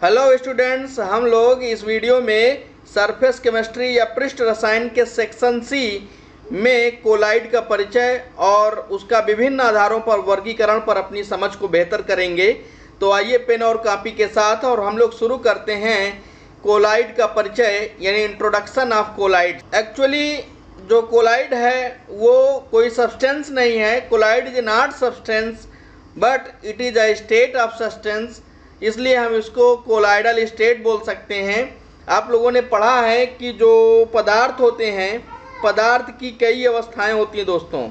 Hello students, हम लोग इस वीडियो में सरफेस केमिस्ट्री या पृष्ठ रसायन के सेक्शन सी में कोलाइड का परिचय और उसका विभिन्न आधारों पर वर्गीकरण पर अपनी समझ को बेहतर करेंगे। तो आइए पेन और कॉपी के साथ और हम लोग शुरू करते हैं कोलाइड का परिचय यानी इंट्रोडक्शन ऑफ कोलाइड। एक्चुअली जो कोलाइड है वो कोई सब्सटेंस नहीं है। Colloid is not substance but it is a state of substance, इसलिए हम इसको कोलाइडल स्टेट बोल सकते हैं। आप लोगों ने पढ़ा है कि जो पदार्थ होते हैं, पदार्थ की कई अवस्थाएं होती हैं दोस्तों,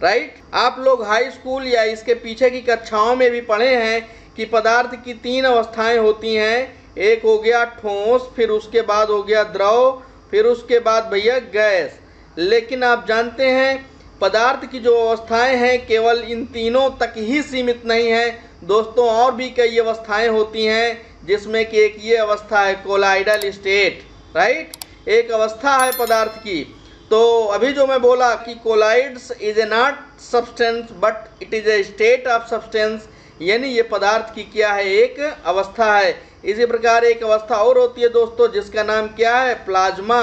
राइट। आप लोग हाई स्कूल या इसके पीछे की कक्षाओं में भी पढ़े हैं कि पदार्थ की 3 अवस्थाएं होती हैं। एक हो गया ठोस, फिर उसके बाद हो गया द्रव, फिर उसके बाद भैया गैस। लेकिन आप जानते हैं पदार्थ की जो अवस्थाएं हैं केवल इन तीनों तक ही सीमित नहीं है दोस्तों, और भी कई अवस्थाएं होती हैं, जिसमें कि एक ये अवस्था है कोलाइडल स्टेट, राइट। एक अवस्था है पदार्थ की। तो अभी जो मैं बोला कि colloids is a not substance but it is a state of substance, यानी ये पदार्थ की क्या है, एक अवस्था है। इसी प्रकार एक अवस्था और होती है दोस्तों जिसका नाम क्या है, प्लाज्मा,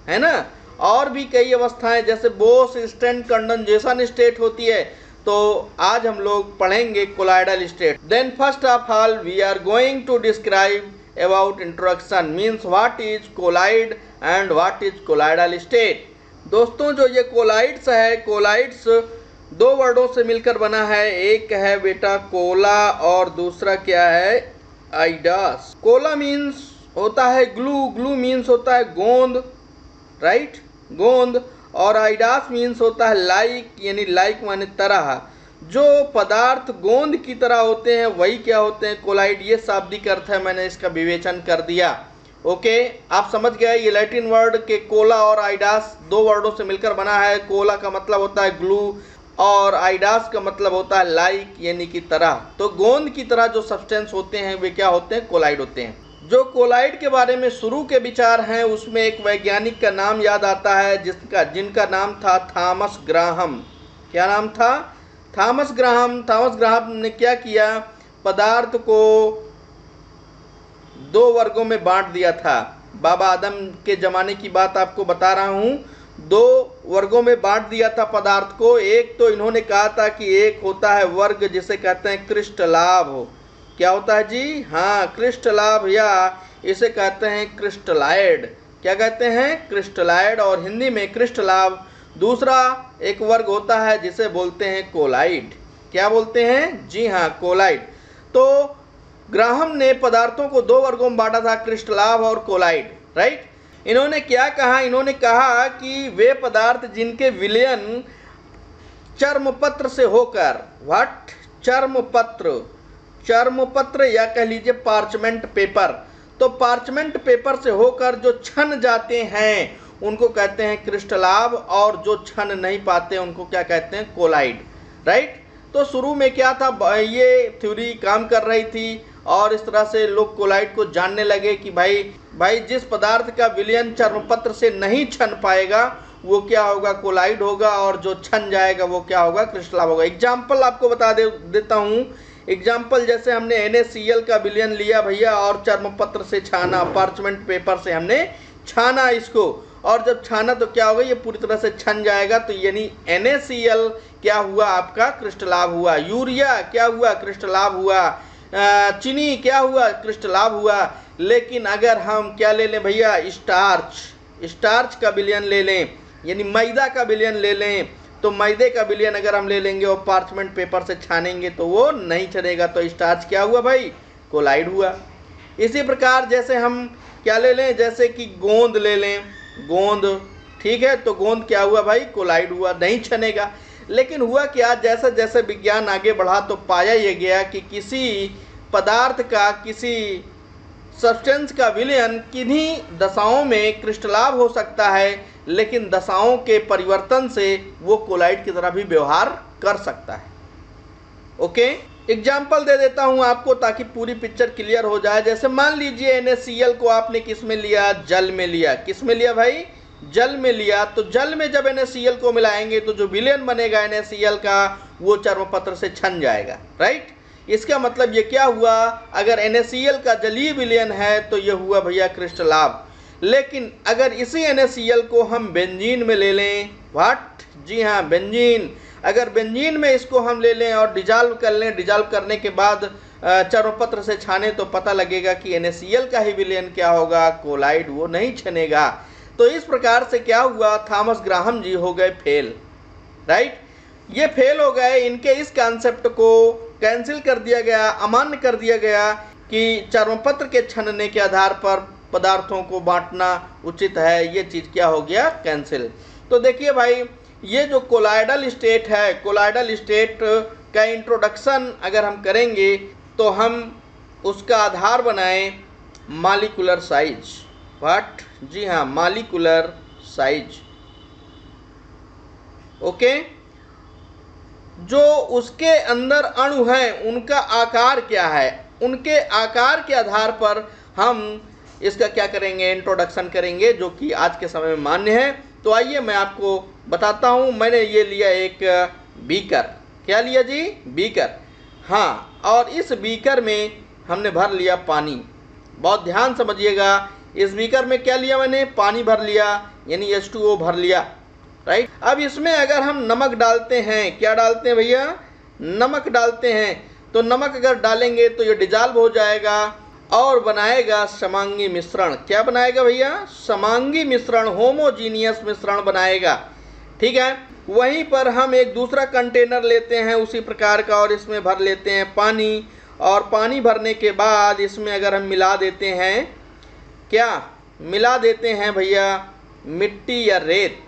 है ना। और भी कई अवस्थाएं जैसे बोस स्टैंड कंडेंसेशन स्टेट होती है। तो आज हम लोग पढ़ेंगे colloidal state. Then first of all we are going to describe about introduction means what is colloid and what is colloidal state. दोस्तों जो ये कोलाइड्स है, कोलाइड्स 2 वर्डों से मिलकर बना है। एक है बेटा कोला और दूसरा क्या है, आइडास। कोला मीन्स होता है ग्लू, ग्लू मीन्स होता है गोंद, राइट, गोंद। और आइडास मीन्स होता है लाइक, यानी लाइक माने तरह। जो पदार्थ गोंद की तरह होते हैं वही क्या होते हैं, कोलाइड। ये शाब्दिक अर्थ है, मैंने इसका विवेचन कर दिया। ओके, आप समझ गए। ये लैटिन वर्ड के कोला और आइडास 2 वर्डों से मिलकर बना है। कोला का मतलब होता है ग्लू और आइडास का मतलब होता है लाइक, यानी कि तरह। तो गोंद की तरह जो सब्सटेंस होते हैं वे क्या होते हैं, कोलाइड होते हैं। जो कोलाइड के बारे में शुरू के विचार हैं उसमें एक वैज्ञानिक का नाम याद आता है जिनका नाम था थॉमस ग्राहम। क्या नाम था, थॉमस ग्राहम। थॉमस ग्राहम ने क्या किया, पदार्थ को 2 वर्गों में बांट दिया था। बाबा आदम के ज़माने की बात आपको बता रहा हूँ। 2 वर्गों में बांट दिया था पदार्थ को। एक तो इन्होंने कहा था कि एक होता है वर्ग जिसे कहते हैं क्रिस्टलाभ। क्या होता है जी, हाँ, क्रिस्टलाभ, या इसे कहते हैं क्रिस्टलाइड। क्या कहते हैं, क्रिस्टलाइड, और हिंदी में क्रिस्टलाभ। दूसरा एक वर्ग होता है जिसे बोलते हैं कोलाइड। क्या बोलते हैं, जी हाँ, कोलाइड। तो ग्राहम ने पदार्थों को 2 वर्गों में बांटा था, क्रिस्टलाभ और कोलाइड, राइट। इन्होंने क्या कहा, इन्होंने कहा कि वे पदार्थ जिनके विलयन चर्मपत्र से होकर, व्हाट, चर्मपत्र या कह लीजिए पार्चमेंट पेपर, तो पार्चमेंट पेपर से होकर जो छन जाते हैं उनको कहते हैं क्रिस्टलाभ, और जो छन नहीं पाते उनको क्या कहते हैं, कोलाइड, राइट। तो शुरू में क्या था, ये थ्योरी काम कर रही थी और इस तरह से लोग कोलाइड को जानने लगे कि भाई जिस पदार्थ का विलयन चर्मपत्र से नहीं छन पाएगा वो क्या होगा, कोलाइड होगा, और जो छन जाएगा वो क्या होगा, क्रिस्टलाभ होगा। एग्जाम्पल आपको बता देता हूँ। एग्जाम्पल जैसे हमने NaCl का विलयन लिया भैया और चर्मपत्र से छाना, पार्चमेंट पेपर से हमने छाना इसको, और जब छाना तो क्या होगा, ये पूरी तरह से छन जाएगा। तो यानी NaCl क्या हुआ, आपका क्रिस्टलाभ हुआ। यूरिया क्या हुआ, क्रिस्टलाभ हुआ। चीनी क्या हुआ, क्रिस्टलाभ हुआ। लेकिन अगर हम क्या ले लें भैया, स्टार्च का विलयन ले लें, यानी मैदा का विलयन ले लें, तो मैदे का विलयन अगर हम ले लेंगे और पार्चमेंट पेपर से छानेंगे तो वो नहीं छनेगा, तो स्टार्च क्या हुआ भाई, कोलाइड हुआ। इसी प्रकार जैसे हम क्या ले लें, जैसे कि गोंद ले लें, गोंद, ठीक है, तो गोंद क्या हुआ भाई, कोलाइड हुआ, नहीं छनेगा। लेकिन हुआ क्या, जैसे जैसे विज्ञान आगे बढ़ा तो पाया ये गया कि किसी पदार्थ का, किसी सब्सटेंस का विलयन किन्हीं दशाओं में क्रिस्टलाभ हो सकता है, लेकिन दशाओं के परिवर्तन से वो कोलाइड की तरह भी व्यवहार कर सकता है। ओके, एग्जाम्पल दे देता हूं आपको ताकि पूरी पिक्चर क्लियर हो जाए। जैसे मान लीजिए NaCl को आपने किस में लिया, जल में लिया। किस में लिया भाई, जल में लिया। तो जल में जब NaCl को मिलाएंगे तो जो विलयन बनेगा NaCl का वो चर्मपत्र से छन जाएगा, राइट। इसका मतलब ये क्या हुआ, अगर NaCl का जलीय विलयन है तो ये हुआ भैया क्रिस्टलाभ। लेकिन अगर इसी NaCl को हम बेंजीन में ले लें, व्हाट, जी हाँ बेंजीन, अगर बेंजीन में इसको हम ले लें और डिजॉल्व कर लें, डिजॉल्व करने के बाद चर्मपत्र से छाने तो पता लगेगा कि NaCl का ही विलयन क्या होगा, कोलाइड, वो नहीं छनेगा। तो इस प्रकार से क्या हुआ, थॉमस ग्राहम जी हो गए फेल, राइट। ये फेल हो गए, इनके इस कॉन्सेप्ट को कैंसिल कर दिया गया, अमान्य कर दिया गया कि चर्मपत्र के छनने के आधार पर पदार्थों को बांटना उचित है, ये चीज़ क्या हो गया, कैंसिल। तो देखिए भाई, ये जो कोलाइडल स्टेट है, कोलाइडल स्टेट का इंट्रोडक्शन अगर हम करेंगे तो हम उसका आधार बनाएं मॉलिक्यूलर साइज, व्हाट, जी हाँ मॉलिक्यूलर साइज, ओके। जो उसके अंदर अणु हैं उनका आकार क्या है, उनके आकार के आधार पर हम इसका क्या करेंगे, इंट्रोडक्शन करेंगे, जो कि आज के समय में मान्य है। तो आइए मैं आपको बताता हूँ। मैंने ये लिया एक बीकर, क्या लिया जी, बीकर, हाँ, और इस बीकर में हमने भर लिया पानी। बहुत ध्यान समझिएगा, इस बीकर में क्या लिया मैंने, पानी भर लिया, यानी H2O भर लिया, राइट। अब इसमें अगर हम नमक डालते हैं, क्या डालते हैं भैया, नमक डालते हैं, तो नमक अगर डालेंगे तो ये डिजॉल्व हो जाएगा और बनाएगा समांगी मिश्रण। क्या बनाएगा भैया, समांगी मिश्रण, होमोजीनियस मिश्रण बनाएगा, ठीक है। वहीं पर हम एक दूसरा कंटेनर लेते हैं उसी प्रकार का और इसमें भर लेते हैं पानी, और पानी भरने के बाद इसमें अगर हम मिला देते हैं, क्या मिला देते हैं भैया, मिट्टी या रेत,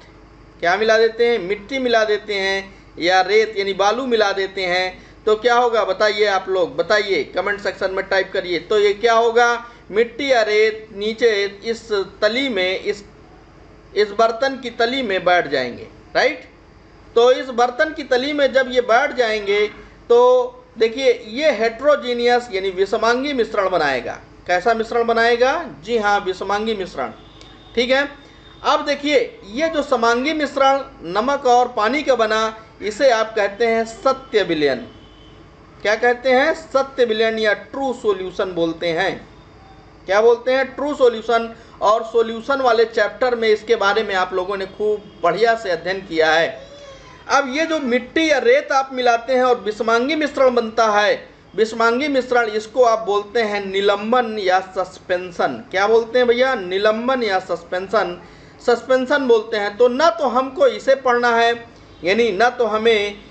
क्या मिला देते हैं, मिट्टी मिला देते हैं या रेत यानी बालू मिला देते हैं, तो क्या होगा बताइए, आप लोग बताइए, कमेंट सेक्शन में टाइप करिए। तो ये क्या होगा, मिट्टी या रेत नीचे इस तली में, इस बर्तन की तली में बैठ जाएंगे, राइट। तो इस बर्तन की तली में जब ये बैठ जाएंगे तो देखिए ये हेट्रोजीनियस यानी विषमांगी मिश्रण बनाएगा। कैसा मिश्रण बनाएगा, जी हाँ विषमांगी मिश्रण, ठीक है। अब देखिए ये जो समांगी मिश्रण नमक और पानी का बना, इसे आप कहते हैं सत्य विलयन। क्या कहते हैं, सत्य विलयन या ट्रू सॉल्यूशन बोलते हैं। क्या बोलते हैं, ट्रू सॉल्यूशन। और सॉल्यूशन वाले चैप्टर में इसके बारे में आप लोगों ने खूब बढ़िया से अध्ययन किया है। अब ये जो मिट्टी या रेत आप मिलाते हैं और विषमांगी मिश्रण बनता है, विषमांगी मिश्रण, इसको आप बोलते हैं निलंबन या सस्पेंशन। क्या बोलते हैं भैया, निलंबन या सस्पेंशन, सस्पेंशन बोलते हैं। तो ना तो हमको इसे पढ़ना है, यानी ना तो हमें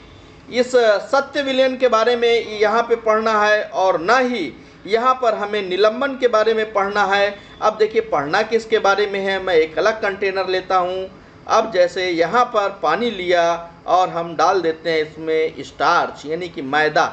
इस सत्य विलयन के बारे में यहाँ पे पढ़ना है और ना ही यहाँ पर हमें निलंबन के बारे में पढ़ना है। अब देखिए पढ़ना किसके बारे में है, मैं एक अलग कंटेनर लेता हूँ। अब जैसे यहाँ पर पानी लिया और हम डाल देते हैं इसमें स्टार्च यानी कि मैदा।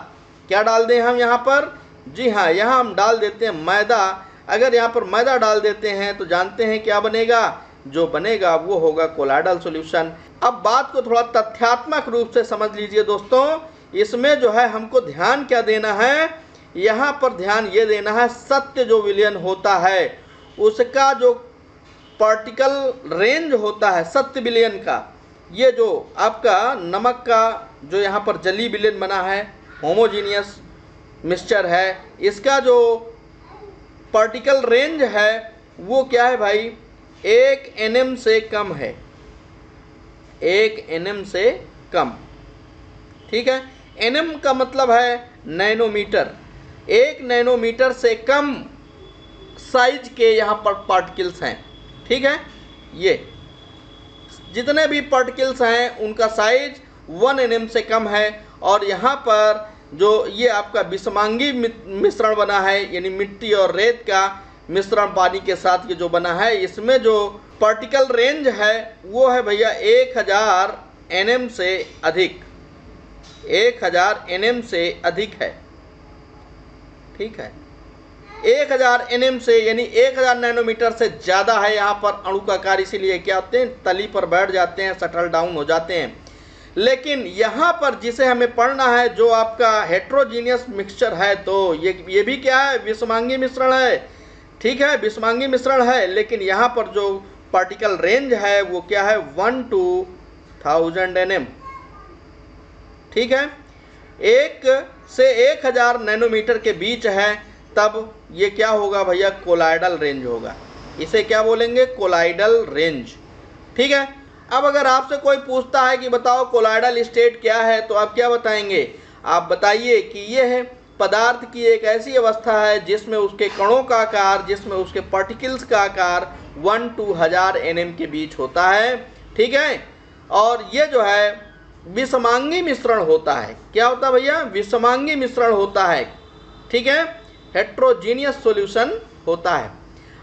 क्या डाल दें हम यहाँ पर, जी हाँ यहाँ हम डाल देते हैं मैदा। अगर यहाँ पर मैदा डाल देते हैं तो जानते हैं क्या बनेगा, जो बनेगा वो होगा कोलाइडल सॉल्यूशन। अब बात को थोड़ा तथ्यात्मक रूप से समझ लीजिए दोस्तों। इसमें जो है हमको ध्यान क्या देना है, यहाँ पर ध्यान ये देना है सत्य जो विलयन होता है उसका जो पार्टिकल रेंज होता है सत्य विलयन का, ये जो आपका नमक का जो यहाँ पर जली विलयन बना है, होमोजीनियस मिक्सचर है, इसका जो पार्टिकल रेंज है वो क्या है भाई, 1 nm से कम है, 1 nm से कम, ठीक है। nm का मतलब है नैनोमीटर, 1 नैनोमीटर से कम साइज के यहाँ पर पार्टिकल्स हैं, ठीक है। ये जितने भी पार्टिकल्स हैं उनका साइज 1 nm से कम है। और यहाँ पर जो ये आपका विषमांगी मिश्रण बना है यानी मिट्टी और रेत का मिश्रण पानी के साथ ये जो बना है, इसमें जो पार्टिकल रेंज है वो है भैया 1000 nm से अधिक, 1000 nm से अधिक है, ठीक है। 1000 nm से यानी 1000 नैनोमीटर से ज़्यादा है यहाँ पर अणु का आकार, इसीलिए क्या होते हैं तली पर बैठ जाते हैं, सटल डाउन हो जाते हैं। लेकिन यहाँ पर जिसे हमें पढ़ना है जो आपका हेट्रोजीनियस मिक्सचर है, तो ये भी क्या है, विषमांगी मिश्रण है, ठीक है, विषमांगी मिश्रण है। लेकिन यहाँ पर जो पार्टिकल रेंज है वो क्या है 1 to 1000 nm, ठीक है। 1 से 1000 नैनोमीटर के बीच है, तब ये क्या होगा भैया, कोलाइडल रेंज होगा। इसे क्या बोलेंगे, कोलाइडल रेंज। ठीक है। अब अगर आपसे कोई पूछता है कि बताओ कोलाइडल स्टेट क्या है, तो आप क्या बताएंगे, आप बताइए कि ये है पदार्थ की एक ऐसी अवस्था है जिसमें उसके कणों का आकार, जिसमें उसके पार्टिकल्स का आकार 1 to 1000 nm के बीच होता है। ठीक है। और ये जो है विषमांगी मिश्रण होता है। क्या होता है भैया, विषमांगी मिश्रण होता है। ठीक है, हेट्रोजीनियस सॉल्यूशन होता है।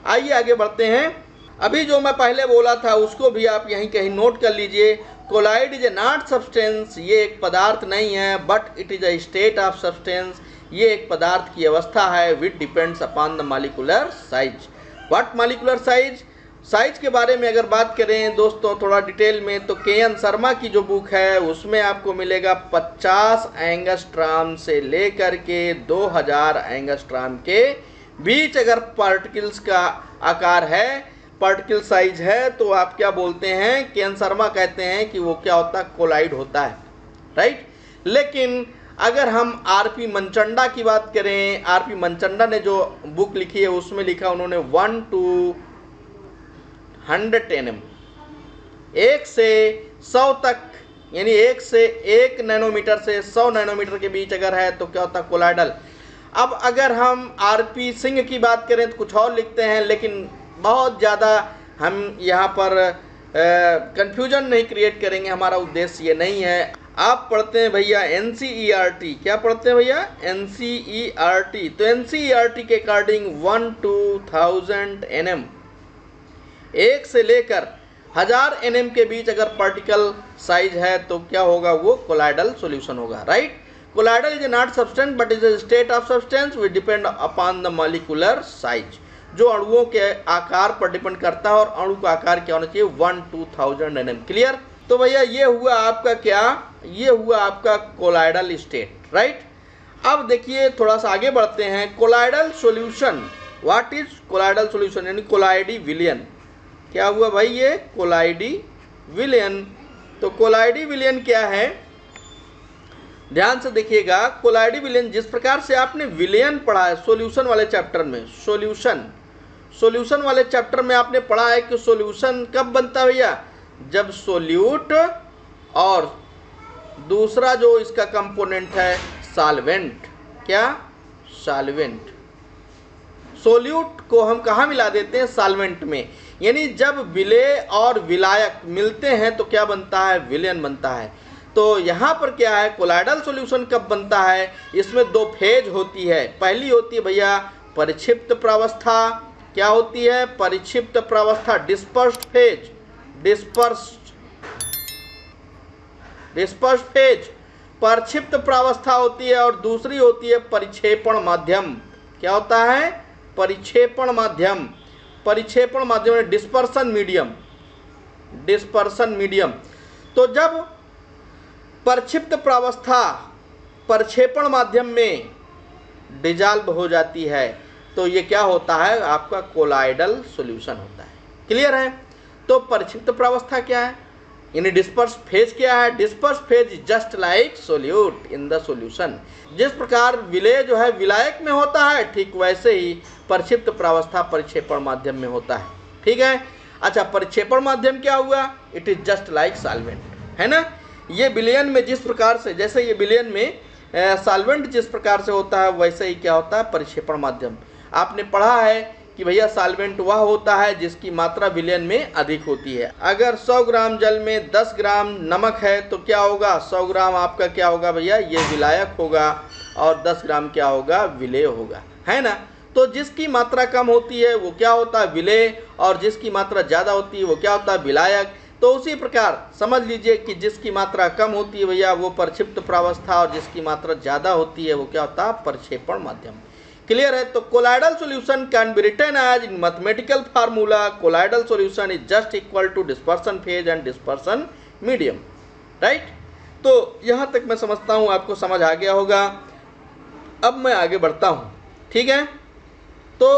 आइए आगे बढ़ते हैं। अभी जो मैं पहले बोला था उसको भी आप यहीं कहीं नोट कर लीजिए। Colloid is a not substance, ये एक पदार्थ नहीं है, but it is a state of substance, ये एक पदार्थ की अवस्था है, which depends upon the molecular size. What molecular size, size के बारे में अगर बात करें दोस्तों थोड़ा डिटेल में, तो के.एन. शर्मा की जो बुक है उसमें आपको मिलेगा 50 एंगस्ट्रॉम से लेकर के 2000 एंगस्ट्रॉम के बीच अगर पार्टिकल्स का आकार है, पार्टिकल साइज है, तो आप क्या बोलते हैं, के.एन. शर्मा कहते हैं कि वो क्या होता है, कोलाइड होता है। राइट। लेकिन अगर हम आर.पी. मनचंडा की बात करें, आर.पी. मनचंडा ने जो बुक लिखी है उसमें लिखा उन्होंने 1 to 100 nm, 1 से 100 तक, यानी 1 से 1 नैनोमीटर से 100 नैनोमीटर के बीच अगर है तो क्या होता है, कोलाइडल। अब अगर हम आर.पी. सिंह की बात करें तो कुछ और लिखते हैं, लेकिन बहुत ज़्यादा हम यहाँ पर कंफ्यूजन नहीं क्रिएट करेंगे, हमारा उद्देश्य ये नहीं है। आप पढ़ते हैं भैया NCERT, क्या पढ़ते हैं भैया, NCERT। तो NCERT के अकॉर्डिंग 1 to 1000 nm, 1 से लेकर 1000 nm के बीच अगर पार्टिकल साइज है तो क्या होगा, वो कोलाइडल सॉल्यूशन होगा। Right. Colloidal is not substance but is a state of substance which depend upon the molecular size, जो अणुओं के आकार पर डिपेंड करता है, और अणु का आकार क्या होना चाहिए, 1 to 1000 nm। क्लियर। तो भैया ये हुआ आपका क्या, ये हुआ आपका कोलाइडल स्टेट। राइट। अब देखिए थोड़ा सा आगे बढ़ते हैं। Colloidal solution, what is colloidal solution, यानी कोलाइडी विलयन। क्या हुआ भाई, ये कोलाइडी विलयन। तो कोलाइडी विलयन क्या है, ध्यान से देखिएगा। कोलाइडी विलयन, जिस प्रकार से आपने विलयन पढ़ा है सॉल्यूशन वाले चैप्टर में, सॉल्यूशन वाले चैप्टर में आपने पढ़ा है कि सॉल्यूशन कब बनता है भैया, जब सोल्यूट और दूसरा जो इसका कंपोनेंट है सॉल्वेंट, क्या, सॉल्वेंट। सोल्यूट को हम कहाँ मिला देते हैं, सॉल्वेंट में, यानी जब विलेय और विलायक मिलते हैं तो क्या बनता है, विलयन बनता है। तो यहाँ पर क्या है, कोलाइडल सॉल्यूशन कब बनता है, इसमें 2 फेज होती है। पहली होती है भैया परिक्षिप्त प्रावस्था, क्या होती है, परिक्षिप्त प्रावस्था, डिस्पर्स्ड फेज, डिस्पर्स्ड फेज परिक्षिप्त प्रावस्था होती है, और दूसरी होती है परिक्षेपण माध्यम। क्या होता है, परिक्षेपण माध्यम, परिक्षेपण माध्यम, डिस्पर्सन मीडियम, डिस्पर्सन मीडियम। तो जब परिक्षिप्त प्रावस्था परिक्षेपण माध्यम में डिजॉल्व हो जाती है तो ये क्या होता है, आपका कोलाइडल सॉल्यूशन होता है। क्लियर है। तो परिक्षिप्त प्रावस्था क्या है, यानी डिस्पर्स फेज क्या है, disperse phase just like solute in the solution. जिस प्रकार विलय जो है विलायक में होता है, ठीक वैसे ही परिक्षिप्त प्रावस्था परिक्षेपण माध्यम में होता है। ठीक है। अच्छा, परिक्षेपण माध्यम क्या हुआ, it is just like solvent, है ना। ये विलयन में जिस प्रकार से, जैसे ये विलयन में सॉल्वेंट जिस प्रकार से होता है, वैसे ही क्या होता है, परिक्षेपण माध्यम। आपने पढ़ा है कि भैया सॉल्वेंट वह होता है जिसकी मात्रा विलयन में अधिक होती है। अगर 100 ग्राम जल में 10 ग्राम नमक है तो क्या होगा, 100 ग्राम आपका क्या होगा भैया, ये विलायक होगा, और 10 ग्राम क्या होगा, विलेय होगा, है ना। तो जिसकी मात्रा कम होती है वो क्या होता है, विलेय, और जिसकी मात्रा ज़्यादा होती है वो क्या होता है, विलायक। तो उसी प्रकार समझ लीजिए कि जिसकी मात्रा कम होती है भैया वो परिक्षिप्त प्रावस्था, और जिसकी मात्रा ज़्यादा होती है वो क्या होता है, परिक्षेपण माध्यम। क्लियर है। तो colloidal solution can be written as in mathematical formula, colloidal solution is just equal to dispersion phase and dispersion medium. Right. तो यहाँ तक मैं समझता हूँ आपको समझ आ गया होगा। अब मैं आगे बढ़ता हूँ। ठीक है। तो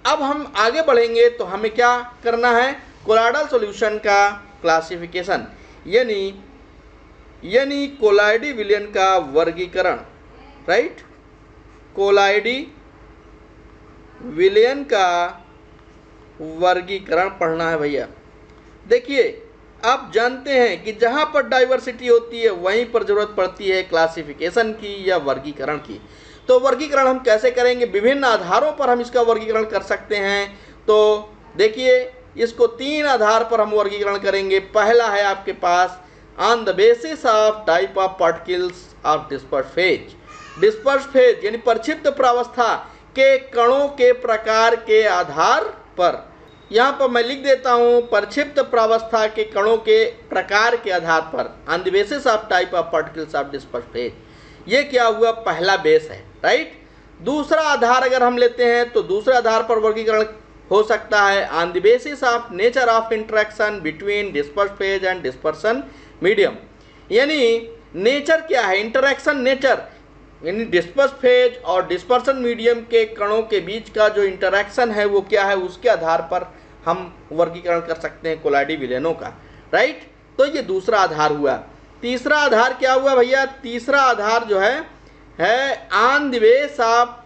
अब हम आगे बढ़ेंगे तो हमें क्या करना है, कोलाइडल सॉल्यूशन का क्लासिफिकेशन, यानी कोलाइडी विलयन का वर्गीकरण, राइट, कोलाइडी विलयन का वर्गीकरण पढ़ना है भैया। देखिए, आप जानते हैं कि जहाँ पर डाइवर्सिटी होती है वहीं पर जरूरत पड़ती है क्लासिफिकेशन की या वर्गीकरण की। तो वर्गीकरण हम कैसे करेंगे? विभिन्न आधारों पर हम इसका वर्गीकरण कर सकते हैं। तो देखिए, इसको 3 आधार पर हम वर्गीकरण करेंगे। पहला है आपके pass on the basis of type of particles of disperse phase. Disperse phase यानी प्रक्षिप्त प्रावस्था के कणों के प्रकार के आधार पर, यहाँ पर मैं लिख देता हूँ प्रक्षिप्त प्रावस्था के कणों के प्रकार के आधार पर, on the basis of type of particles of disperse phase. ये क्या हुआ? पहला बेस है, राइट। दूसरा आधार अगर हम लेते हैं तो दूसरे आधार पर वर्गीकरण हो सकता है on the basis of nature of interaction between disperse phase and dispersion medium. यानी नेचर क्या है? इंटरेक्शन नेचर, यानी डिस्पर्स फेज और डिस्पर्सन मीडियम के कणों के बीच का जो इंटरेक्शन है वो क्या है, उसके आधार पर हम वर्गीकरण कर सकते हैं कोलाइडी विलयनों का, राइट। तो ये दूसरा आधार हुआ। तीसरा आधार क्या हुआ भैया? तीसरा आधार जो है on the base of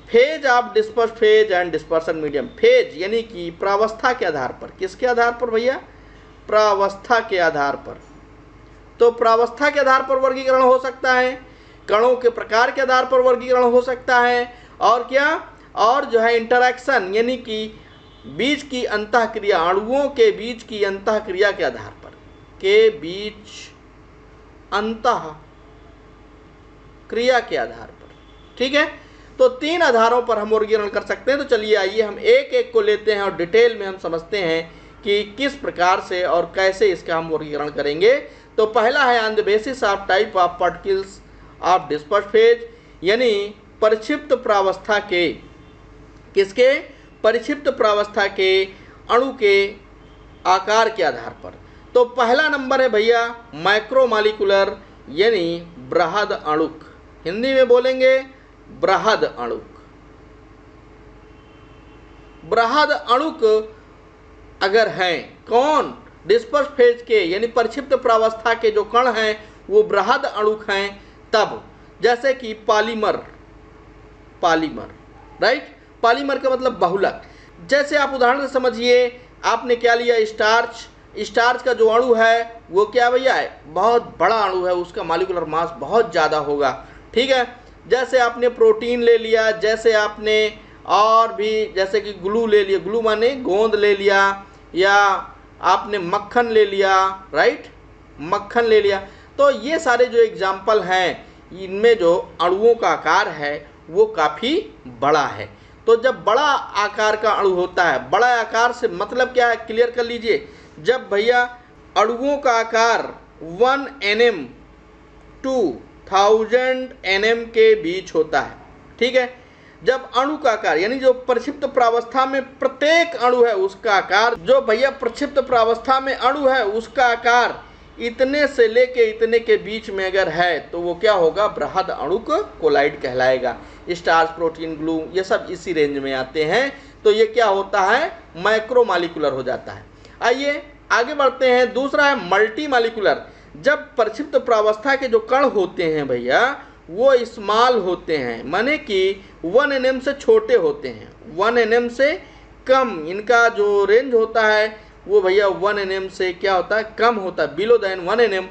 phase of disperse phase and dispersion medium. Phase यानी कि प्रावस्था के आधार पर। किसके आधार पर भैया? प्रावस्था के आधार पर। तो प्रावस्था के आधार पर वर्गीकरण हो सकता है, कणों के प्रकार के आधार पर वर्गीकरण हो सकता है, और क्या, और जो है इंटरैक्शन यानी कि बीच की अंतःक्रिया, अणुओं के बीच की अंतःक्रिया के आधार पर, के बीच अंतःक्रिया के आधार पर, ठीक है। तो 3 आधारों पर हम वर्गीकरण कर सकते हैं। तो चलिए आइए हम एक एक को लेते हैं और डिटेल में हम समझते हैं कि किस प्रकार से और कैसे इसका हम वर्गीकरण करेंगे। तो पहला है on the basis of type of particles of disperse phase, यानी परिक्षिप्त प्रावस्था के, किसके? परिक्षिप्त प्रावस्था के अणु के आकार के आधार पर। तो पहला नंबर है भैया माइक्रोमॉलिक्यूलर यानी बृहद अणुक। हिंदी में बोलेंगे बृहद अणुक। बृहद अणुक अगर हैं कौन? डिस्पर्स फेज के यानी परिक्षिप्त प्रावस्था के जो कण हैं वो बृहद अणुक हैं। तब जैसे कि पॉलीमर, राइट। पॉलीमर का मतलब बहुलक। जैसे आप उदाहरण से समझिए, आपने क्या लिया? स्टार्च का जो अणु है वो क्या भैया है? बहुत बड़ा अणु है, उसका मॉलिक्यूलर मास बहुत ज़्यादा होगा, ठीक है। जैसे आपने प्रोटीन ले लिया, जैसे आपने और भी जैसे कि ग्लू ले लिया, ग्लू माने गोंद ले लिया, या आपने मक्खन ले लिया, राइट, मक्खन ले लिया। तो ये सारे जो एग्जाम्पल हैं, इनमें जो अणुओं का आकार है वो काफ़ी बड़ा है। तो जब बड़ा आकार का अणु होता है, बड़ा आकार से मतलब क्या है, क्लियर कर लीजिए। जब भैया अणुओं का आकार 1 nm to 1000 nm के बीच होता है, ठीक है। जब अणु का आकार यानी जो प्रक्षिप्त प्रावस्था में प्रत्येक अणु है उसका आकार, जो भैया प्रक्षिप्त प्रावस्था में अणु है उसका आकार इतने से लेके इतने के बीच में अगर है तो वो क्या होगा? बृहद अणुक कोलाइड कहलाएगा। स्टार्च, प्रोटीन, ग्लू ये सब इसी रेंज में आते हैं। तो ये क्या होता है? माइक्रोमॉलिक्यूलर हो जाता है। आइए आगे बढ़ते हैं। दूसरा है मल्टी मॉलिक्यूलर। जब प्रक्षिप्त प्रावस्था के जो कण होते हैं भैया वो स्मॉल होते हैं, माने कि 1 nm से छोटे होते हैं, 1 nm से कम इनका जो रेंज होता है वो भैया 1 nm से क्या होता है? कम होता है, बिलो देन 1 nm।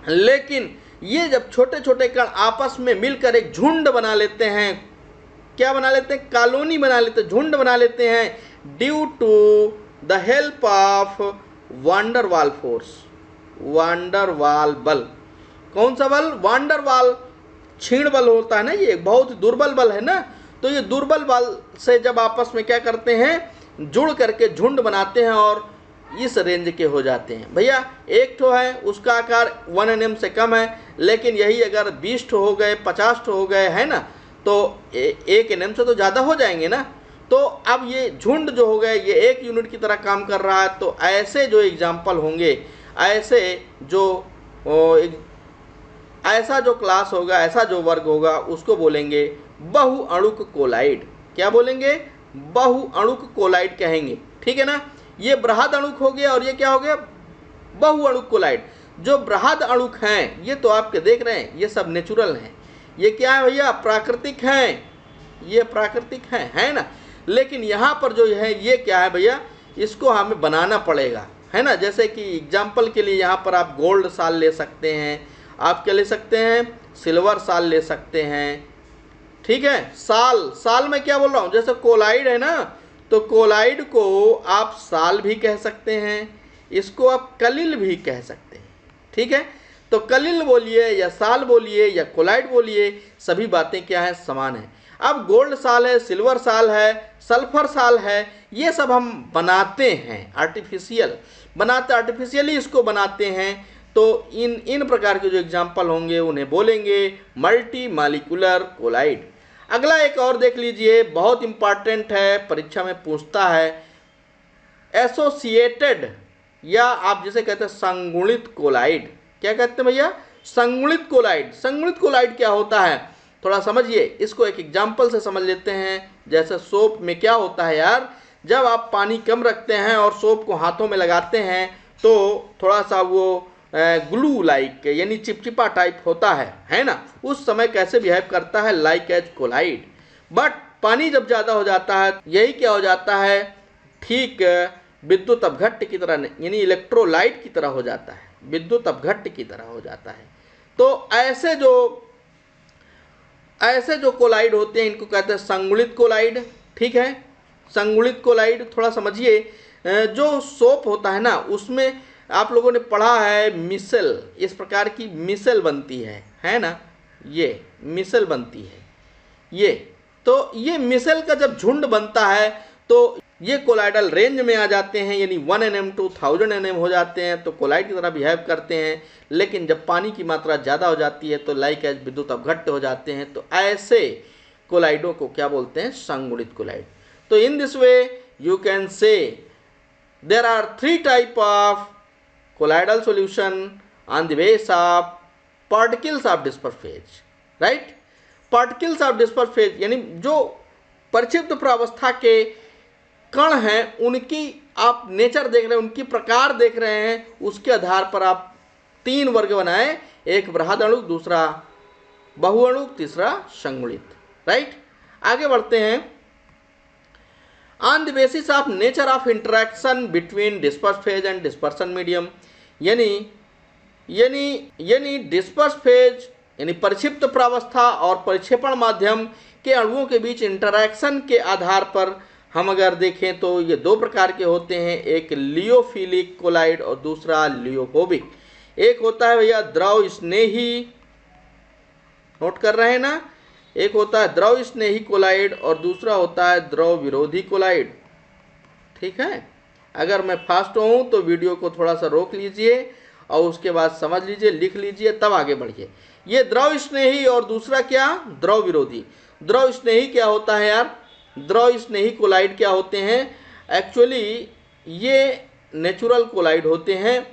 लेकिन ये जब छोटे छोटे कण आपस में मिलकर एक झुंड बना लेते हैं, क्या बना लेते हैं? कॉलोनी बना लेते हैं, झुंड बना लेते हैं, due to the help of van der Waals force, one der वाल बल। कौन सा बल? वान डर वाल क्षीण बल होता है ना, ये बहुत दुर्बल बल है ना। तो ये दुर्बल बल से जब आपस में क्या करते हैं? जुड़ करके झुंड बनाते हैं और इस रेंज के हो जाते हैं। भैया एक ठो है उसका आकार 1 nm से कम है, लेकिन यही अगर 20 ठो हो गए, 50 ठो हो गए, है ना, तो 1 nm से तो ज़्यादा हो जाएंगे ना। तो अब ये झुंड जो हो गए ये 1 यूनिट की तरह काम कर रहा है। तो ऐसे जो एग्जाम्पल होंगे, ऐसा जो क्लास होगा, ऐसा जो वर्ग होगा उसको बोलेंगे बहुअणुक कोलाइड। क्या बोलेंगे? बहुअणुक कोलाइड कहेंगे, ठीक है ना। ये बृहद अणुक हो गया और ये क्या हो गया? बहुअणुक कोलाइड। जो बृहद अणुक हैं ये तो आपके देख रहे हैं, ये सब नेचुरल हैं। ये क्या है भैया, प्राकृतिक हैं, ये प्राकृतिक हैं, है ना। लेकिन यहाँ पर जो है ये क्या है भैया, इसको हमें बनाना पड़ेगा, है ना। जैसे कि एग्जाम्पल के लिए यहाँ पर आप गोल्ड साल ले सकते हैं, आप क्या ले सकते हैं, सिल्वर साल ले सकते हैं, ठीक है। साल में क्या बोल रहा हूँ, जैसे कोलाइड है ना, तो कोलाइड को आप साल भी कह सकते हैं, इसको आप कलिल भी कह सकते हैं, ठीक है। तो कलिल बोलिए या साल बोलिए या कोलाइड बोलिए, सभी बातें क्या है, समान है। अब गोल्ड साल है, सिल्वर साल है, सल्फर साल है, ये सब हम बनाते हैं, आर्टिफिशियली इसको बनाते हैं। तो इन प्रकार के जो एग्जाम्पल होंगे उन्हें बोलेंगे मल्टी मॉलिक्यूलर कोलाइड। अगला एक और देख लीजिए, बहुत इंपॉर्टेंट है, परीक्षा में पूछता है, एसोसिएटेड या आप जिसे कहते हैं संगुणित कोलाइड। क्या कहते हैं भैया, संगुणित कोलाइड। संगुणित कोलाइड क्या होता है, थोड़ा समझिए, इसको एक एग्जाम्पल से समझ लेते हैं। जैसे सोप में क्या होता है यार, जब आप पानी कम रखते हैं और सोप को हाथों में लगाते हैं तो थोड़ा सा वो ग्लू लाइक यानी चिपचिपा टाइप होता है ना। उस समय कैसे बिहेव करता है, लाइक एज कोलाइड। बट पानी जब ज़्यादा हो जाता है, यही क्या हो जाता है, ठीक विद्युत अपघट्ट की तरह, यानी इलेक्ट्रोलाइट की तरह हो जाता है, विद्युत अपघट्ट की तरह हो जाता है। तो ऐसे जो कोलाइड होते हैं इनको कहते हैं संगुणित कोलाइड, ठीक है। संगुणित कोलाइड थोड़ा समझिए, जो सोप होता है ना उसमें आप लोगों ने पढ़ा है मिसल, इस प्रकार की मिसल बनती है ना, ये मिसल बनती है ये। तो ये मिसल का जब झुंड बनता है तो ये कोलाइडल रेंज में आ जाते हैं, यानी 1 nm to 1000 nm हो जाते हैं, तो कोलाइड की तरह बिहेव करते हैं। लेकिन जब पानी की मात्रा ज़्यादा हो जाती है तो लाइक एज विद्युत अपघट्ट हो जाते हैं। तो ऐसे कोलाइडों को क्या बोलते हैं, संगुणित कोलाइड। तो in this way you can say there are 3 type of colloidal solution on the base of particles of dispersed phase, right? particles of dispersed phase यानी जो परिक्षिप्त प्रावस्था के कण हैं उनकी आप नेचर देख रहे हैं, उनकी प्रकार देख रहे हैं, उसके आधार पर आप 3 वर्ग बनाए, एक बृहद अणु, दूसरा बहुअणुक, तीसरा संगुणित, राइट। आगे बढ़ते हैं। On the basis of nature of interaction between dispersed phase and dispersion medium, यानी डिस्पर्स फेज यानी परिक्षिप्त प्रावस्था और परिक्षेपण माध्यम के अणुओं के बीच इंटरैक्शन के आधार पर हम अगर देखें तो ये 2 प्रकार के होते हैं, एक लियोफिलिक कोलाइड और दूसरा लियोफोबिक। एक होता है भैया द्रव स्नेही, नोट कर रहे हैं ना, एक होता है द्रव स्नेही कोलाइड और दूसरा होता है द्रव विरोधी कोलाइड, ठीक है। अगर मैं फास्ट हूँ तो वीडियो को थोड़ा सा रोक लीजिए और उसके बाद समझ लीजिए, लिख लीजिए, तब आगे बढ़िए। ये द्रव स्नेही और दूसरा क्या, द्रव विरोधी। द्रव स्नेही क्या होता है यार, द्रव स्नेही कोलाइड क्या होते हैं, एक्चुअली ये नेचुरल कोलाइड होते हैं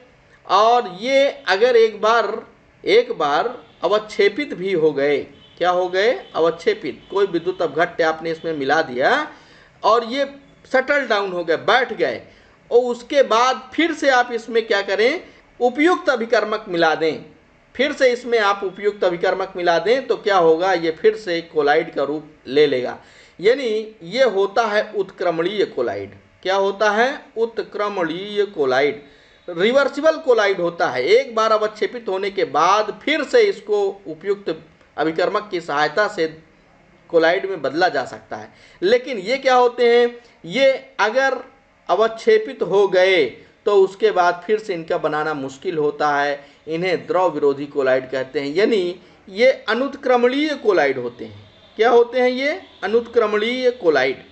और ये अगर एक बार अवक्षेपित भी हो गए, क्या हो गए, अवक्षेपित, कोई विद्युत अपघट्ट आपने इसमें मिला दिया और ये सेटल डाउन हो गए, बैठ गए, और उसके बाद फिर से आप इसमें क्या करें, उपयुक्त अभिकर्मक मिला दें, फिर से इसमें आप उपयुक्त अभिकर्मक मिला दें तो क्या होगा, ये फिर से कोलाइड का रूप ले लेगा। यानी ये होता है उत्क्रमणीय कोलाइड। क्या होता है, उत्क्रमणीय कोलाइड, रिवर्सिबल कोलाइड होता है। एक बार अवक्षेपित होने के बाद फिर से इसको उपयुक्त अभिकर्मक की सहायता से कोलाइड में बदला जा सकता है। लेकिन ये क्या होते हैं, ये अगर अवक्षेपित हो गए तो उसके बाद फिर से इनका बनाना मुश्किल होता है, इन्हें द्रव विरोधी कोलाइड कहते हैं। यानी ये अनुत्क्रमणीय कोलाइड होते हैं। क्या होते हैं ये, अनुत्क्रमणीय कोलाइड,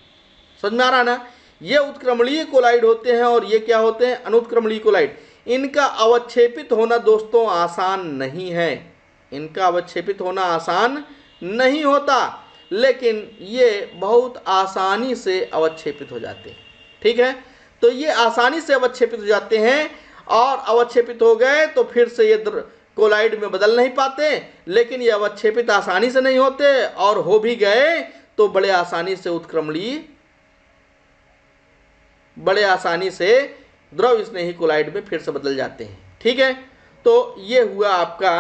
समझ में आ रहा ना। ये उत्क्रमणीय कोलाइड होते हैं और ये क्या होते हैं, अनुत्क्रमणीय कोलाइड। इनका अवक्षेपित होना दोस्तों आसान नहीं है, इनका अवक्षेपित होना आसान नहीं होता, लेकिन ये बहुत आसानी से अवक्षेपित हो जाते हैं, ठीक है। तो ये आसानी से अवक्षेपित हो जाते हैं और अवक्षेपित हो गए तो फिर से ये कोलाइड में बदल नहीं पाते, लेकिन ये अवक्षेपित आसानी से नहीं होते और हो भी गए तो बड़े आसानी से उत्क्रमणीय, बड़े आसानी से द्रव स्नेही कोलाइड में फिर से बदल जाते हैं, ठीक है। तो ये हुआ आपका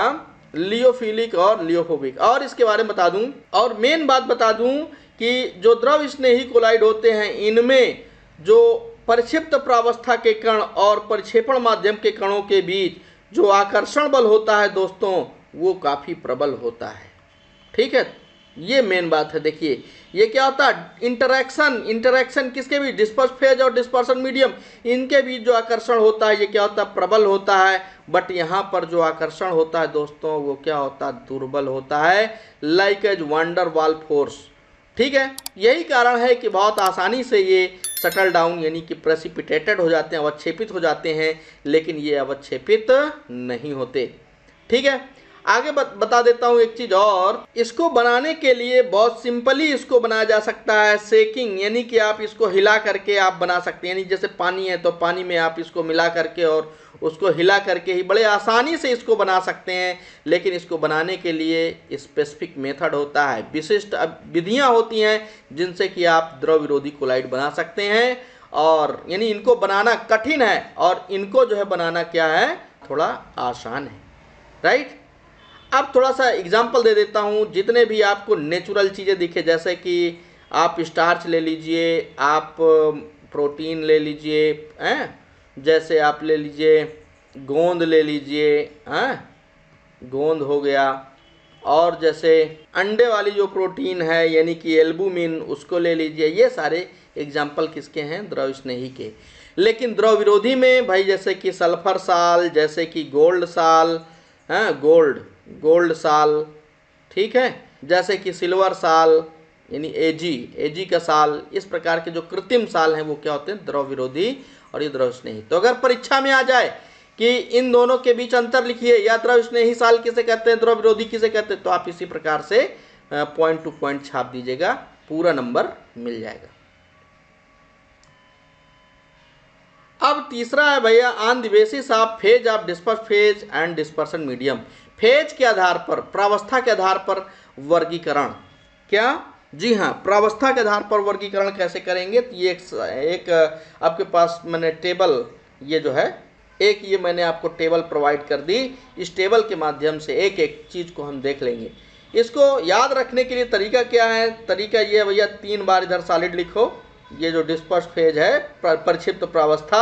लियोफिलिक और लियोफोबिक। और इसके बारे में बता दूं, और मेन बात बता दूं कि जो द्रव स्नेही कोलाइड होते हैं, इनमें जो परिक्षिप्त प्रावस्था के कण और परिक्षेपण माध्यम के कणों के बीच जो आकर्षण बल होता है दोस्तों, वो काफ़ी प्रबल होता है। ठीक है, ये मेन बात है। देखिए ये क्या होता है, इंटरैक्शन किसके बीच, डिस्पर्स फेज और डिस्पर्सन मीडियम, इनके बीच जो आकर्षण होता है ये क्या होता है, प्रबल होता है। बट यहाँ पर जो आकर्षण होता है दोस्तों वो क्या होता है, दुर्बल होता है, like as van der Waals force. ठीक है, यही कारण है कि बहुत आसानी से ये सटल डाउन यानी कि प्रेसिपिटेटेड हो जाते हैं, अवक्षेपित हो जाते हैं, लेकिन ये अवक्षेपित नहीं होते। ठीक है, आगे बता देता हूँ एक चीज़ और। इसको बनाने के लिए बहुत सिंपली इसको बनाया जा सकता है, शेकिंग, यानी कि आप इसको हिला करके आप बना सकते हैं। यानी जैसे पानी है तो पानी में आप इसको मिला करके और उसको हिला करके ही बड़े आसानी से इसको बना सकते हैं। लेकिन इसको बनाने के लिए स्पेसिफिक मेथड होता है, विशिष्ट विधियाँ होती हैं जिनसे कि आप द्रव विरोधी कोलाइड बना सकते हैं। और यानी इनको बनाना कठिन है और इनको जो है बनाना क्या है, थोड़ा आसान है। राइट, अब थोड़ा सा एग्जाम्पल दे देता हूँ। जितने भी आपको नेचुरल चीज़ें दिखे, जैसे कि आप स्टार्च ले लीजिए, आप प्रोटीन ले लीजिए, जैसे आप ले लीजिए गोंद ले लीजिए, गोंद हो गया, और जैसे अंडे वाली जो प्रोटीन है यानी कि एल्बुमिन, उसको ले लीजिए। ये सारे एग्जाम्पल किसके हैं, द्रव स्नेही के। लेकिन द्रव विरोधी में भाई जैसे कि सल्फर साल, जैसे कि गोल्ड साल, गोल्ड साल, ठीक है, जैसे कि सिल्वर साल यानी एजी का साल, इस प्रकार के जो कृत्रिम साल हैं वो क्या होते हैं, द्रव विरोधी और ये द्रव स्नेही। तो अगर परीक्षा में आ जाए कि इन दोनों के बीच अंतर लिखिए, या द्रव स्नेही साल किसे कहते हैं, द्रव विरोधी किसे कहते हैं, तो आप इसी प्रकार से पॉइंट टू पॉइंट छाप दीजिएगा, पूरा नंबर मिल जाएगा। अब तीसरा है भैया, on the basis of phase of disperse phase and dispersion medium. Phase के आधार पर, प्रावस्था के आधार पर वर्गीकरण। क्या, जी हाँ, प्रावस्था के आधार पर वर्गीकरण कैसे करेंगे, तो ये एक आपके पास मैंने टेबल, ये जो है एक, ये मैंने आपको टेबल प्रोवाइड कर दी। इस टेबल के माध्यम से एक एक चीज़ को हम देख लेंगे। इसको याद रखने के लिए तरीका क्या है, तरीका ये है भैया, 3 बार इधर सॉलिड लिखो, ये जो डिस्पर्स फेज है, परिक्षिप्त प्रावस्था,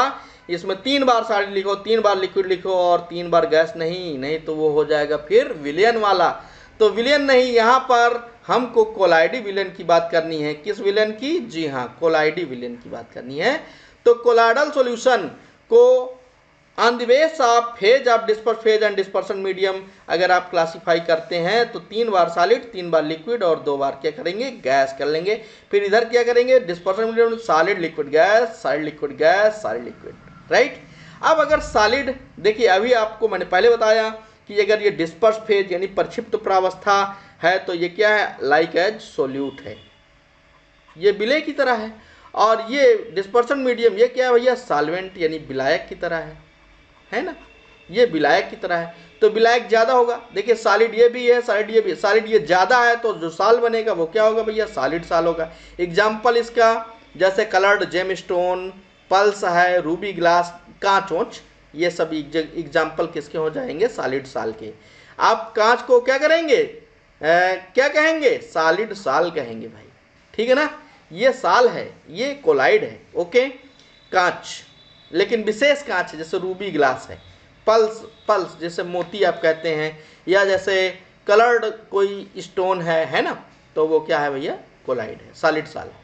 इसमें 3 बार सॉलिड लिखो, 3 बार लिक्विड लिखो और 3 बार गैस। नहीं तो वो हो जाएगा फिर विलयन वाला। तो विलयन नहीं, यहाँ पर हमको कोलाइडी विलयन की बात करनी है। किस विलयन की, जी हाँ, कोलाइडी विलयन की बात करनी है। तो कोलाइडल सॉल्यूशन को on the base of phase of disperse phase and dispersion medium अगर आप क्लासिफाई करते हैं तो 3 बार सॉलिड, 3 बार लिक्विड और 2 बार क्या करेंगे, गैस कर लेंगे। फिर इधर क्या करेंगे, dispersion medium solid liquid gas, solid liquid gas, solid liquid. Right, अब अगर सॉलिड, देखिए अभी आपको मैंने पहले बताया कि अगर ये डिस्पर्स फेज यानी परिक्षिप्त प्रावस्था है तो ये क्या है, लाइक एज सोल्यूट है, ये विलय की तरह है। और ये डिस्पर्सन मीडियम ये क्या है भैया, सॉल्वेंट यानी विलायक की तरह है ना, ये विलायक की तरह है। तो विलायक ज़्यादा होगा। देखिए सॉलिड ये भी है, सॉलिड ये भी है, सॉलिड ये ज़्यादा है तो जो साल बनेगा वो क्या होगा भैया, सॉलिड साल होगा। एग्जाम्पल इसका जैसे कलर्ड जेमस्टोन, पल्स है, रूबी ग्लास, कांच ओंच, ये सब एग्जाम्पल किसके हो जाएंगे, सॉलिड साल के। आप कांच को क्या करेंगे, क्या कहेंगे, सॉलिड साल कहेंगे भाई, ठीक है ना। ये साल है, ये कोलाइड है, ओके, कांच, लेकिन विशेष कांच है जैसे रूबी ग्लास है, पल्स जैसे मोती आप कहते हैं, या जैसे कलर्ड कोई स्टोन है ना, तो वो क्या है भैया, कोलाइड है, सॉलिड साल है।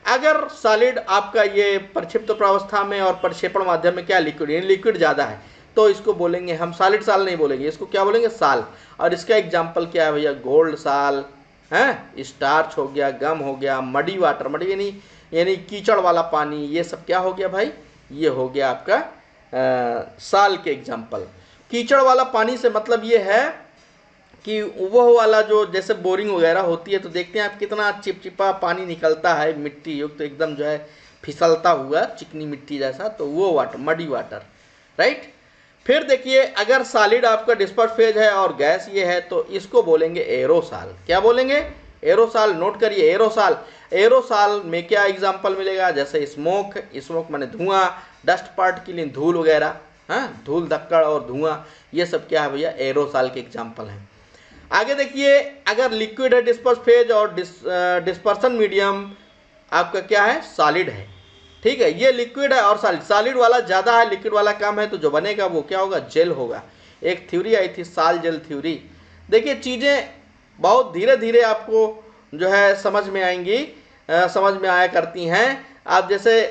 अगर सॉलिड आपका ये परिक्षिप्त प्रावस्था में और प्रक्षेपण माध्यम में क्या, लिक्विड, यानी लिक्विड ज़्यादा है, तो इसको बोलेंगे हम सॉलिड साल नहीं बोलेंगे, इसको क्या बोलेंगे, साल। और इसका एग्जाम्पल क्या है भैया, गोल्ड साल है, स्टार्च हो गया, गम हो गया, मडी वाटर, मडी यानी कीचड़ वाला पानी, ये सब क्या हो गया भाई, ये हो गया आपका साल के एग्जाम्पल। कीचड़ वाला पानी से मतलब ये है कि वो वाला जो जैसे बोरिंग वगैरह होती है तो देखते हैं आप कितना चिपचिपा पानी निकलता है, मिट्टी युक्त, तो एकदम जो है फिसलता हुआ चिकनी मिट्टी जैसा, तो वो वाटर, मडी वाटर, राइट। फिर देखिए अगर सॉलिड आपका डिस्पर्स फेज है और गैस ये है तो इसको बोलेंगे एरोसाल। क्या बोलेंगे, एरोसाल। नोट करिए एरोसाल। एरोसाल में क्या एग्जाम्पल मिलेगा, जैसे स्मोक माने धुआं, डस्ट पार्टिकल, धूल वगैरह, हाँ, धूल धक्कड़ और धुआं, ये सब क्या है भैया, एरोसॉल के एग्जाम्पल हैं। आगे देखिए, अगर लिक्विड है डिस्पर्स फेज और डिस्पर्सन मीडियम आपका क्या है, सॉलिड है। ठीक है, ये लिक्विड है और सॉलिड वाला ज़्यादा है, लिक्विड वाला कम है, तो जो बनेगा वो क्या होगा, जेल होगा। एक थ्योरी आई थी साल जेल थ्योरी। देखिए चीज़ें बहुत धीरे धीरे आपको जो है समझ में आएंगी, समझ में आया करती हैं। आप जैसे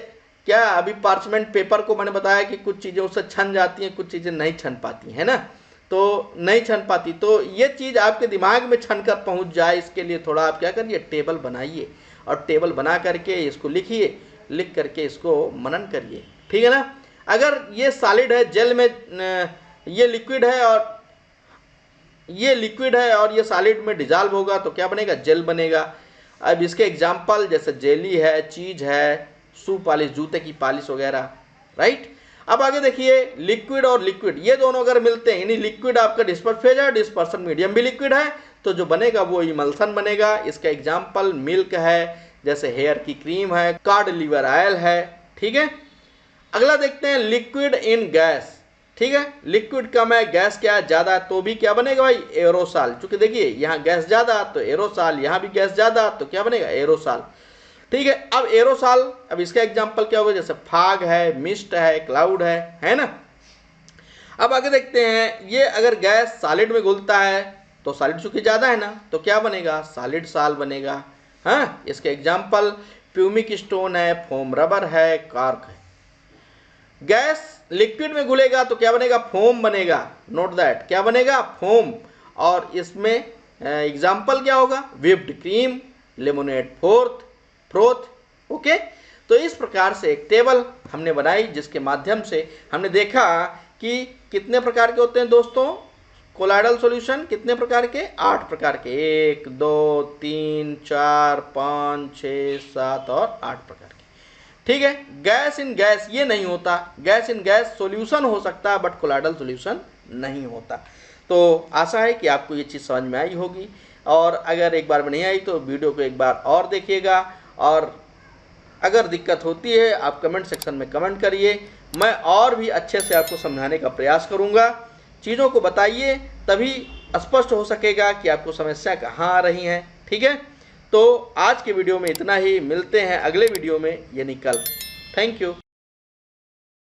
क्या अभी पार्चमेंट पेपर को मैंने बताया कि कुछ चीज़ें उससे छन जाती हैं, कुछ चीज़ें नहीं छन पाती है ना, तो नहीं छन पाती, तो ये चीज़ आपके दिमाग में छन कर पहुँच जाए, इसके लिए थोड़ा आप क्या करिए, टेबल बनाइए और टेबल बना करके इसको लिखिए, लिख करके इसको मनन करिए। ठीक है ना। अगर ये सॉलिड है, जेल में ये लिक्विड है और ये लिक्विड है और ये सॉलिड में डिजॉल्व होगा तो क्या बनेगा, जेल बनेगा। अब इसके एग्जाम्पल जैसे जेली है, चीज है, शू पॉलिश, जूते की पॉलिश वगैरह, राइट। अब आगे देखिए, लिक्विड और लिक्विड ये दोनों अगर मिलते हैं, यानी लिक्विड आपका डिस्पर्स फेज है, डिस्पर्सन मीडियम भी लिक्विड है, तो जो बनेगा वो इमल्सन बनेगा। इसका एग्जाम्पल मिल्क है, जैसे हेयर की क्रीम है, कॉड लिवर ऑयल है। ठीक है। अगला देखते हैं, लिक्विड इन गैस। ठीक है, लिक्विड कम है, गैस क्या है, ज़्यादा है, तो भी क्या बनेगा भाई, एरोसॉल। चूंकि देखिए यहाँ गैस ज़्यादा तो एरोसॉल, यहाँ भी गैस ज़्यादा तो क्या बनेगा, एरोसॉल। ठीक है। अब एरोसॉल, अब इसका एग्जांपल क्या होगा, जैसे फाग है, मिस्ट है, क्लाउड है ना। अब आगे देखते हैं, ये अगर गैस सॉलिड में घुलता है तो सॉलिड चूंकि ज़्यादा है ना, तो क्या बनेगा, सॉलिड सॉल बनेगा। हाँ, इसके एग्जाम्पल प्यूमिक स्टोन है, फोम रबर है, कॉर्क है। गैस लिक्विड में घुलेगा तो क्या बनेगा, फोम बनेगा। नोट दैट, क्या बनेगा, फोम। और इसमें एग्जाम्पल क्या होगा, whipped cream, lemonade froth. Okay, तो इस प्रकार से एक टेबल हमने बनाई जिसके माध्यम से हमने देखा कि कितने प्रकार के होते हैं दोस्तों कोलाइडल सॉल्यूशन, कितने प्रकार के, 8 प्रकार के, 1 2 3 4 5 6 7 और 8 प्रकार के। ठीक है। गैस इन गैस ये नहीं होता, गैस इन गैस सॉल्यूशन हो सकता है बट कोलाइडल सॉल्यूशन नहीं होता। तो आशा है कि आपको ये चीज़ समझ में आई होगी, और अगर एक बार में नहीं आई तो वीडियो को एक बार और देखिएगा, और अगर दिक्कत होती है आप कमेंट सेक्शन में कमेंट करिए, मैं और भी अच्छे से आपको समझाने का प्रयास करूँगा। चीज़ों को बताइए, तभी स्पष्ट हो सकेगा कि आपको समस्या कहाँ आ रही हैं। ठीक है। तो आज के वीडियो में इतना ही, मिलते हैं अगले वीडियो में यानी कल। Thank you.